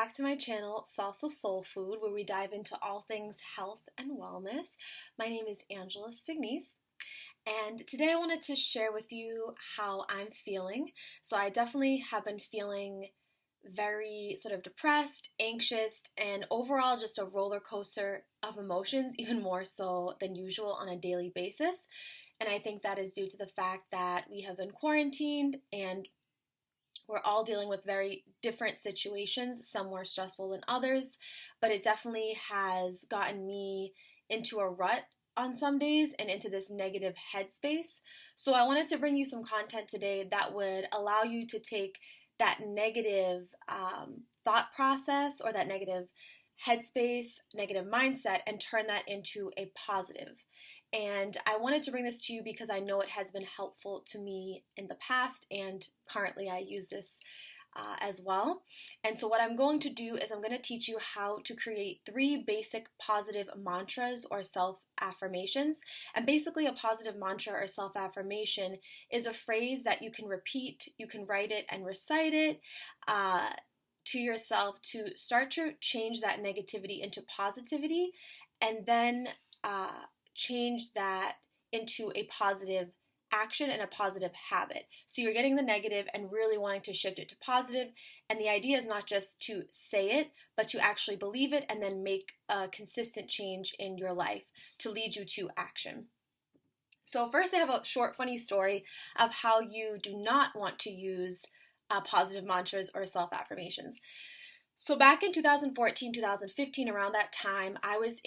back to my channel, Salsa Soul Food, where we dive into all things health and wellness. My name is Angela Spignies, and today I wanted to share with you how I'm feeling. So I definitely have been feeling very sort of depressed, anxious, and overall just a roller coaster of emotions, even more so than usual on a daily basis. And I think that is due to the fact that we have been quarantined and we're all dealing with very different situations, some more stressful than others, but it definitely has gotten me into a rut on some days and into this negative headspace. So I wanted to bring you some content today that would allow you to take that negative thought process or that negative headspace, negative mindset, and turn that into a positive. And I wanted to bring this to you because I know it has been helpful to me in the past, and currently I use this as well. And so what I'm going to do is I'm going to teach you how to create 3 basic positive mantras or self-affirmations. And basically a positive mantra or self-affirmation is a phrase that you can repeat, you can write it and recite it to yourself to start to change that negativity into positivity, and then change that into a positive action and a positive habit. So you're getting the negative and really wanting to shift it to positive. And the idea is not just to say it, but to actually believe it and then make a consistent change in your life to lead you to action. So first I have a short funny story of how you do not want to use positive mantras or self-affirmations. So back in 2014, 2015, around that time, I was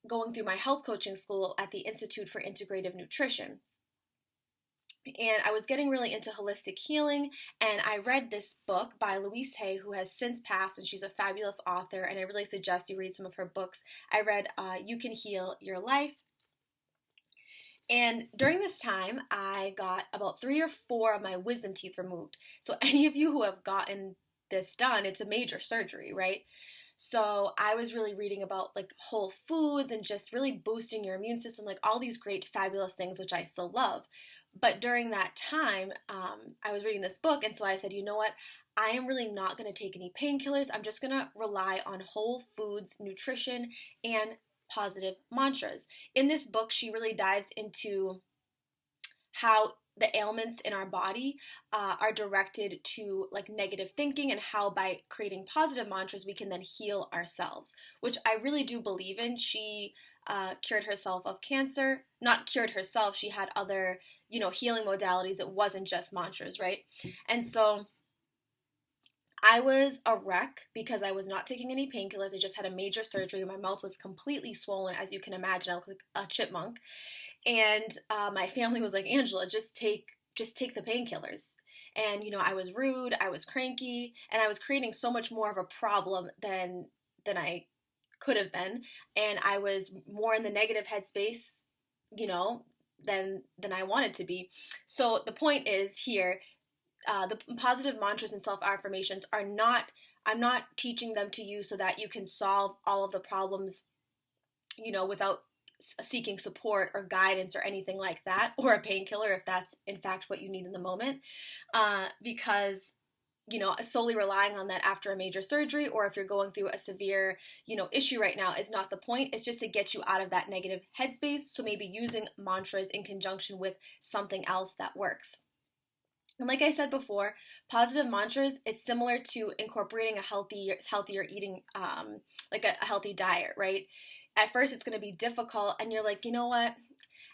going through my health coaching school at the Institute for Integrative Nutrition. And I was getting really into holistic healing, and I read this book by Louise Hay, who has since passed, and she's a fabulous author, and I really suggest you read some of her books. I read You Can Heal Your Life. And during this time, I got about 3 or 4 of my wisdom teeth removed. So any of you who have gotten this done, it's a major surgery, right? So I was really reading about like whole foods and just really boosting your immune system, like all these great, fabulous things, which I still love. But during that time, I was reading this book, and so I said, you know what? I am really not going to take any painkillers. I'm just going to rely on whole foods, nutrition, and positive mantras. In this book, she really dives into how the ailments in our body are directed to like negative thinking, and how by creating positive mantras we can then heal ourselves, which I really do believe in. She cured herself of cancer. Not cured herself, she had other healing modalities. It wasn't just mantras, right? And so I was a wreck because I was not taking any painkillers. I just had a major surgery. My mouth was completely swollen, as you can imagine. I looked like a chipmunk. And my family was like, Angela, just take the painkillers. And I was rude, I was cranky, and I was creating so much more of a problem than I could have been. And I was more in the negative headspace, than I wanted to be. So the point is here, the positive mantras and self-affirmations I'm not teaching them to you so that you can solve all of the problems, without seeking support or guidance or anything like that, or a painkiller if that's in fact what you need in the moment, because solely relying on that after a major surgery, or if you're going through a severe issue right now, is not the point. It's just to get you out of that negative headspace. So maybe using mantras in conjunction with something else that works. And like I said before, positive mantras is similar to incorporating a healthier eating, like a healthy diet, right? At first it's going to be difficult, and you're like, you know what?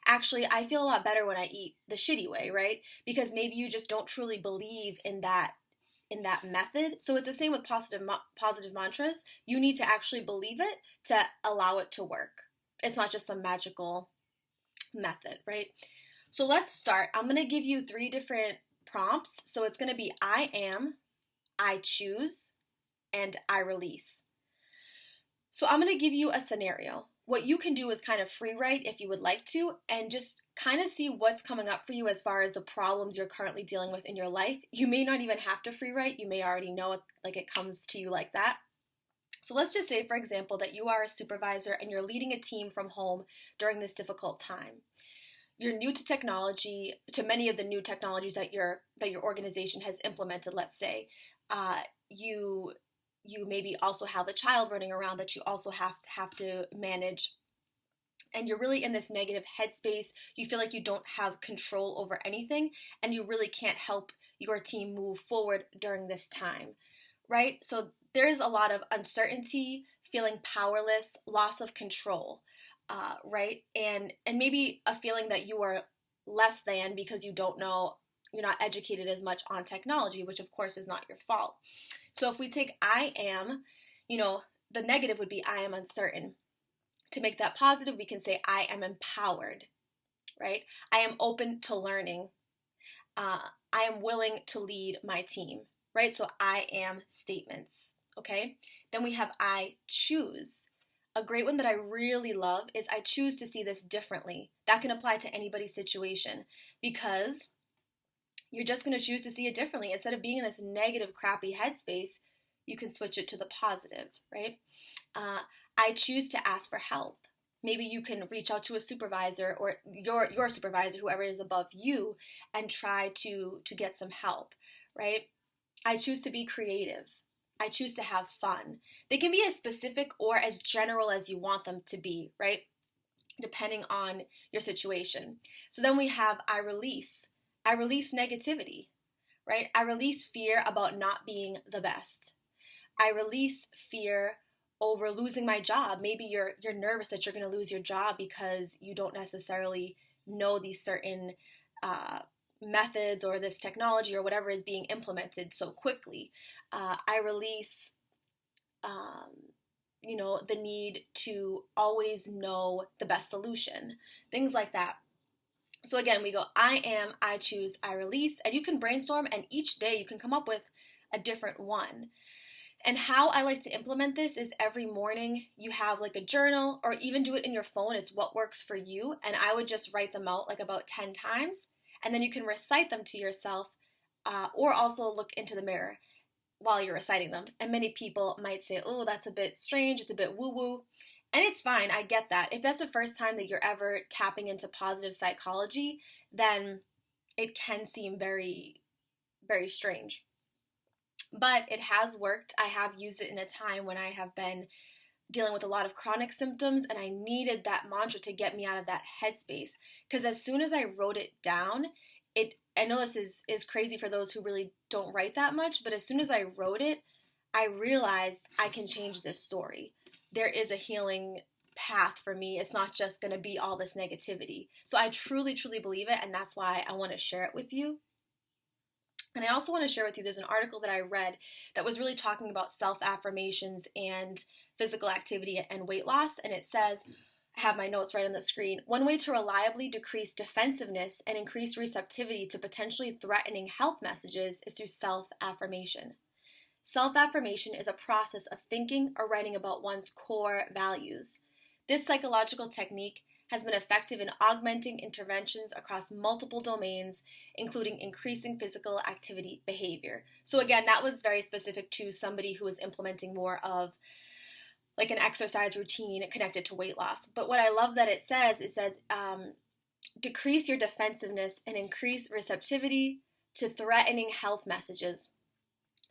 Actually, I feel a lot better when I eat the shitty way, right? Because maybe you just don't truly believe in that method. So it's the same with positive mantras. You need to actually believe it to allow it to work. It's not just some magical method, right? So let's start. I'm going to give you 3 different prompts. So it's going to be I am, I choose, and I release. So I'm going to give you a scenario. What you can do is kind of free write if you would like to, and just kind of see what's coming up for you as far as the problems you're currently dealing with in your life. You may not even have to free write. You may already know it, like it comes to you like that. So let's just say, for example, that you are a supervisor and you're leading a team from home during this difficult time. You're new to technology, to many of the new technologies that your organization has implemented, let's say. You you maybe also have a child running around that you also have to manage, and you're really in this negative headspace. You feel like you don't have control over anything, and you really can't help your team move forward during this time, right? So there's a lot of uncertainty, feeling powerless, loss of control, right? And maybe a feeling that you are less than because you don't know, you're not educated as much on technology, which of course is not your fault. So if we take I am, the negative would be I am uncertain. To make that positive, we can say I am empowered, right? I am open to learning. Uh, I am willing to lead my team, right? So I am statements, okay? Then we have I choose. A great one that I really love is I choose to see this differently. That can apply to anybody's situation because you're just going to choose to see it differently. Instead of being in this negative, crappy headspace, you can switch it to the positive, right? I choose to ask for help. Maybe you can reach out to a supervisor or your supervisor, whoever is above you, and try to get some help, right? I choose to be creative. I choose to have fun. They can be as specific or as general as you want them to be, right? Depending on your situation. So then we have I release. I release negativity, right? I release fear about not being the best. I release fear over losing my job. Maybe you're nervous that you're going to lose your job because you don't necessarily know these certain methods or this technology or whatever is being implemented so quickly. I release, the need to always know the best solution, things like that. So again, we go I am, I choose, I release, and you can brainstorm, and each day you can come up with a different one. And how I like to implement this is every morning you have like a journal, or even do it in your phone. It's what works for you. And I would just write them out like about 10 times. And then you can recite them to yourself, or also look into the mirror while you're reciting them. And many people might say, oh, that's a bit strange. It's a bit woo-woo. And it's fine. I get that. If that's the first time that you're ever tapping into positive psychology, then it can seem very, very strange. But it has worked. I have used it in a time when I have been dealing with a lot of chronic symptoms, and I needed that mantra to get me out of that headspace. Because as soon as I wrote it down, I know this is crazy for those who really don't write that much, but as soon as I wrote it, I realized I can change this story. There is a healing path for me. It's not just going to be all this negativity. So I truly, truly believe it, and that's why I want to share it with you. And I also want to share with you, there's an article that I read that was really talking about self-affirmations and physical activity and weight loss. And it says, I have my notes right on the screen, one way to reliably decrease defensiveness and increase receptivity to potentially threatening health messages is through self-affirmation. Self-affirmation is a process of thinking or writing about one's core values. This psychological technique has been effective in augmenting interventions across multiple domains, including increasing physical activity behavior. So again, that was very specific to somebody who is implementing more of like an exercise routine connected to weight loss. But what I love that it says decrease your defensiveness and increase receptivity to threatening health messages.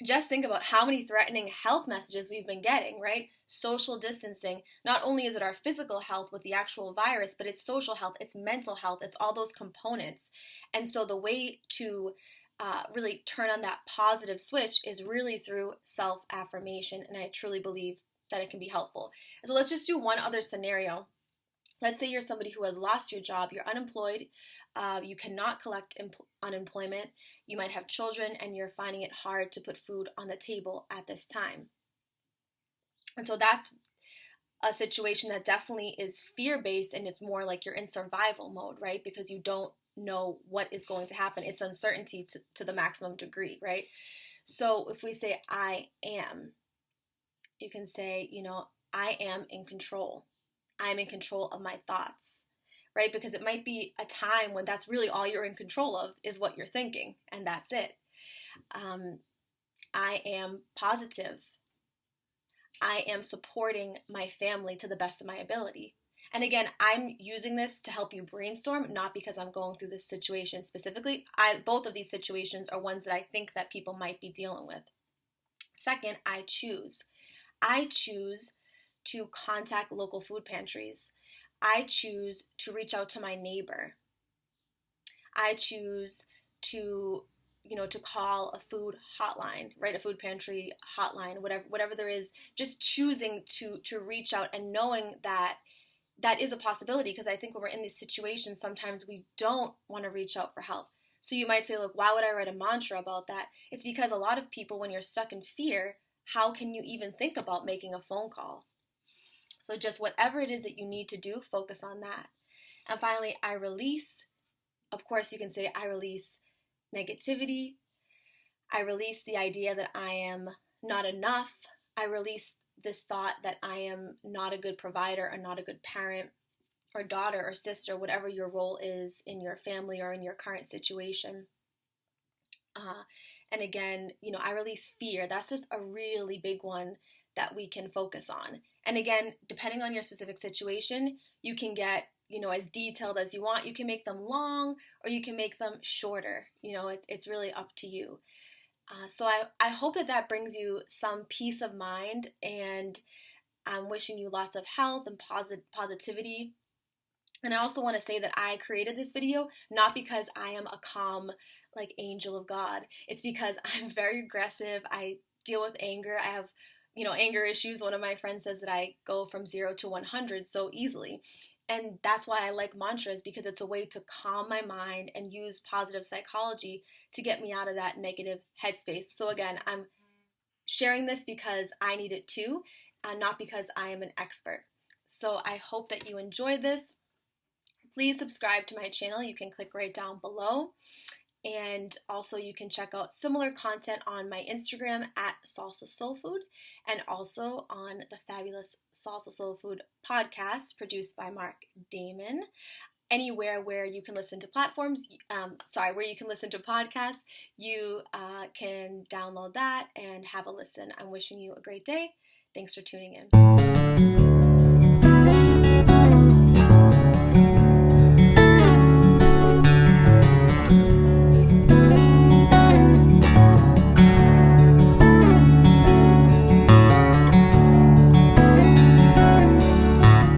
Just think about how many threatening health messages we've been getting, right? Social distancing. Not only is it our physical health with the actual virus, but it's social health, it's mental health, it's all those components. And so the way to really turn on that positive switch is really through self-affirmation. And I truly believe that it can be helpful. So let's just do one other scenario. Let's say you're somebody who has lost your job, you're unemployed, you cannot collect unemployment, you might have children, and you're finding it hard to put food on the table at this time. And so that's a situation that definitely is fear-based, and it's more like you're in survival mode, right? Because you don't know what is going to happen. It's uncertainty to the maximum degree, right? So if we say I am, you can say, I am in control. I'm in control of my thoughts, right? Because it might be a time when that's really all you're in control of is what you're thinking, and that's it. I am positive. I am supporting my family to the best of my ability. And again, I'm using this to help you brainstorm, not because I'm going through this situation specifically. Both of these situations are ones that I think that people might be dealing with. Second, I choose. I choose to contact local food pantries. I choose to reach out to my neighbor. I choose to, to call a food hotline, right? A food pantry hotline, whatever there is, just choosing to reach out and knowing that that is a possibility, because I think when we're in these situations, sometimes we don't want to reach out for help. So you might say, look, why would I write a mantra about that? It's because a lot of people, when you're stuck in fear, how can you even think about making a phone call? So just whatever it is that you need to do, focus on that. And finally, I release. Of course, you can say I release negativity. I release the idea that I am not enough. I release this thought that I am not a good provider or not a good parent or daughter or sister, whatever your role is in your family or in your current situation. And again, I release fear. That's just a really big one that we can focus on. And again, depending on your specific situation, you can get, as detailed as you want. You can make them long or you can make them shorter. It's really up to you. So I hope that brings you some peace of mind, and I'm wishing you lots of health and positivity. And I also want to say that I created this video not because I am a calm, angel of God. It's because I'm very aggressive. I deal with anger. I have, anger issues. One of my friends says that I go from 0 to 100 so easily. And that's why I like mantras, because it's a way to calm my mind and use positive psychology to get me out of that negative headspace. So again, I'm sharing this because I need it too, not because I am an expert. So I hope that you enjoy this. Please subscribe to my channel. You can click right down below. And also you can check out similar content on my Instagram at Salsa Soul Food, and also on the fabulous Salsa Soul Food podcast produced by Mark Damon. Anywhere where you can listen to where you can listen to podcasts, you can download that and have a listen. I'm wishing you a great day. Thanks for tuning in.